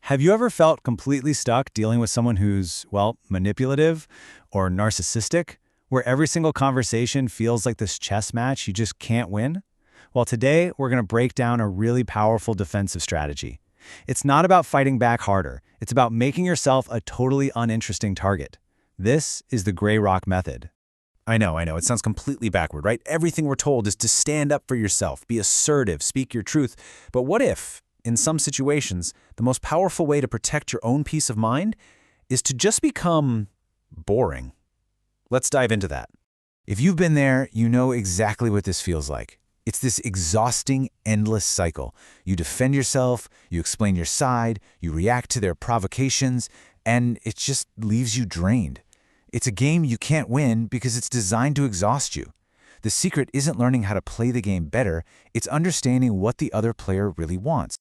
Have you ever felt completely stuck dealing with someone who's, well, manipulative or narcissistic, where every single conversation feels like this chess match you just can't win? Well, today we're going to break down a really powerful defensive strategy. It's not about fighting back harder. It's about making yourself a totally uninteresting target. This is the gray rock method. I know. It sounds completely backward, right? Everything we're told is to stand up for yourself, be assertive, speak your truth. But what if, in some situations, the most powerful way to protect your own peace of mind is to just become boring? Let's dive into that. If you've been there, you know exactly what this feels like. It's this exhausting, endless cycle. You defend yourself, you explain your side, you react to their provocations, and it just leaves you drained. It's a game you can't win because it's designed to exhaust you. The secret isn't learning how to play the game better, it's understanding what the other player really wants.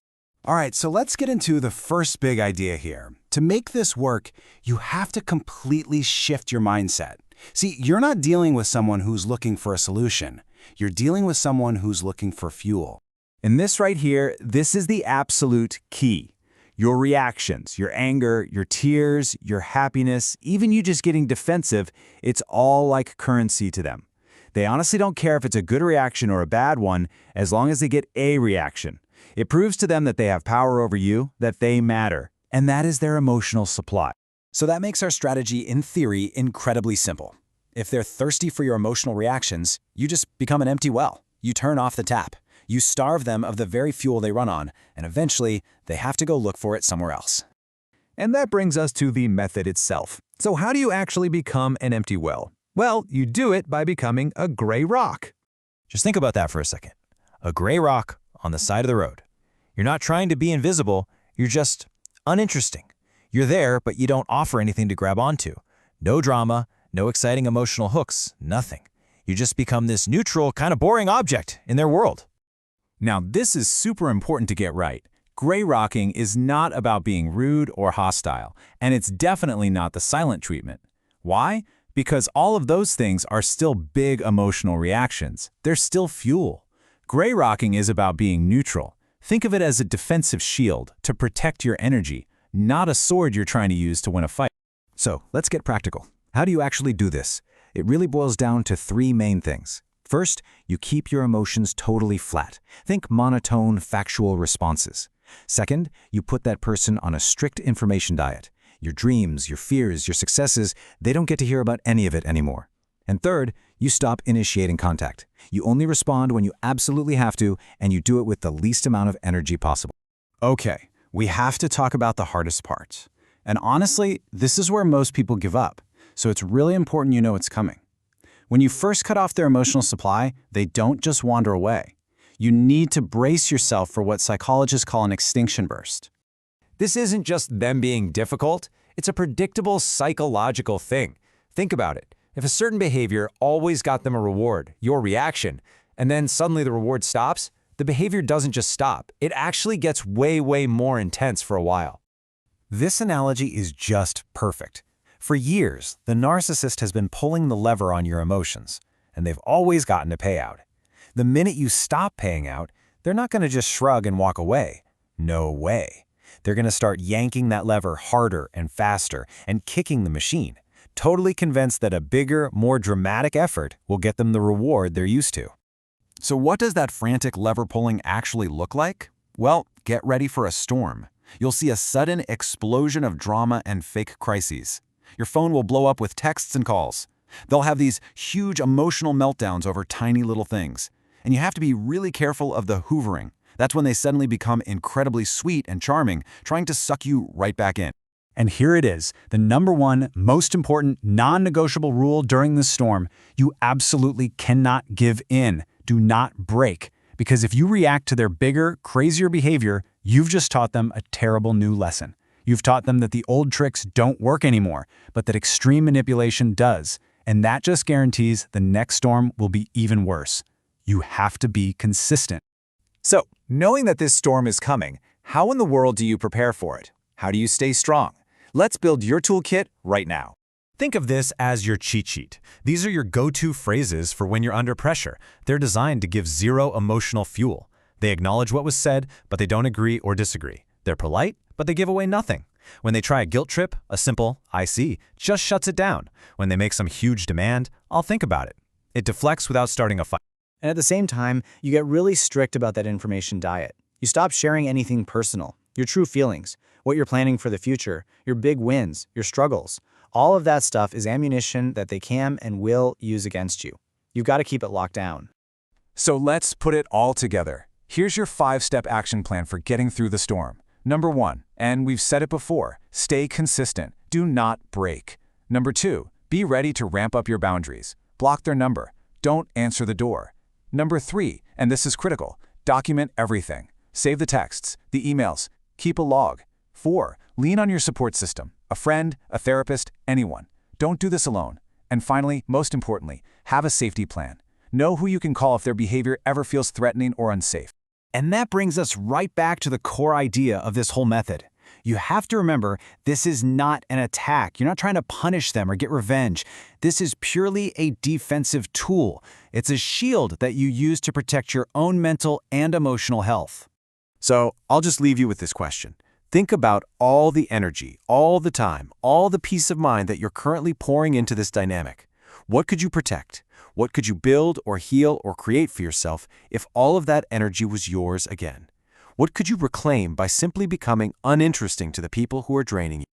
All right, so let's get into the first big idea here. To make this work, you have to completely shift your mindset. See, you're not dealing with someone who's looking for a solution. You're dealing with someone who's looking for fuel. And this right here, this is the absolute key. Your reactions, your anger, your tears, your happiness, even you just getting defensive, it's all like currency to them. They honestly don't care if it's a good reaction or a bad one, as long as they get a reaction. It proves to them that they have power over you, that they matter, and that is their emotional supply. So that makes our strategy, in theory, incredibly simple. If they're thirsty for your emotional reactions, you just become an empty well. You turn off the tap. You starve them of the very fuel they run on, and eventually, they have to go look for it somewhere else. And that brings us to the method itself. So how do you actually become an empty well? Well, you do it by becoming a gray rock. Just think about that for a second. A gray rock on the side of the road. You're not trying to be invisible, you're just uninteresting. You're there, but you don't offer anything to grab onto. No drama, no exciting emotional hooks, nothing. You just become this neutral, kind of boring object in their world. Now, this is super important to get right. Gray rocking is not about being rude or hostile, and it's definitely not the silent treatment. Why? Because all of those things are still big emotional reactions. They're still fuel. Gray rocking is about being neutral. Think of it as a defensive shield to protect your energy, not a sword you're trying to use to win a fight. So let's get practical. How do you actually do this? It really boils down to three main things. First, you keep your emotions totally flat. Think monotone, factual responses. Second, you put that person on a strict information diet. Your dreams, your fears, your successes, they don't get to hear about any of it anymore. And third, you stop initiating contact. You only respond when you absolutely have to, and you do it with the least amount of energy possible. Okay, we have to talk about the hardest part. And honestly, this is where most people give up. So it's really important you know it's coming. When you first cut off their emotional supply, they don't just wander away. You need to brace yourself for what psychologists call an extinction burst. This isn't just them being difficult, it's a predictable psychological thing. Think about it. If a certain behavior always got them a reward, your reaction, and then suddenly the reward stops, the behavior doesn't just stop. It actually gets way more intense for a while. This analogy is just perfect. For years, the narcissist has been pulling the lever on your emotions, and they've always gotten a payout. The minute you stop paying out, they're not going to just shrug and walk away. No way. They're going to start yanking that lever harder and faster and kicking the machine, totally convinced that a bigger, more dramatic effort will get them the reward they're used to. So what does that frantic lever pulling actually look like? Well, get ready for a storm. You'll see a sudden explosion of drama and fake crises. Your phone will blow up with texts and calls. They'll have these huge emotional meltdowns over tiny little things. And you have to be really careful of the hoovering. That's when they suddenly become incredibly sweet and charming, trying to suck you right back in. And here it is, the number one most important non-negotiable rule during the storm. You absolutely cannot give in. Do not break. Because if you react to their bigger, crazier behavior, you've just taught them a terrible new lesson. You've taught them that the old tricks don't work anymore, but that extreme manipulation does. And that just guarantees the next storm will be even worse. You have to be consistent. So, knowing that this storm is coming, how in the world do you prepare for it? How do you stay strong? Let's build your toolkit right now. Think of this as your cheat sheet. These are your go-to phrases for when you're under pressure. They're designed to give zero emotional fuel. They acknowledge what was said, but they don't agree or disagree. They're polite, but they give away nothing. When they try a guilt trip, a simple, "I see," just shuts it down. When they make some huge demand, "I'll think about it." It deflects without starting a fight. And at the same time, you get really strict about that information diet. You stop sharing anything personal, your true feelings, what you're planning for the future, your big wins, your struggles. All of that stuff is ammunition that they can and will use against you. You've got to keep it locked down. So let's put it all together. Here's your 5-step action plan for getting through the storm. Number 1, and we've said it before, stay consistent. Do not break. Number 2, be ready to ramp up your boundaries. Block their number. Don't answer the door. Number 3, and this is critical, document everything. Save the texts, the emails, keep a log. 4, lean on your support system, a friend, a therapist, anyone. Don't do this alone. And finally, most importantly, have a safety plan. Know who you can call if their behavior ever feels threatening or unsafe. And that brings us right back to the core idea of this whole method. You have to remember, this is not an attack. You're not trying to punish them or get revenge. This is purely a defensive tool. It's a shield that you use to protect your own mental and emotional health. So I'll just leave you with this question. Think about all the energy, all the time, all the peace of mind that you're currently pouring into this dynamic. What could you protect? What could you build or heal or create for yourself if all of that energy was yours again? What could you reclaim by simply becoming uninteresting to the people who are draining you?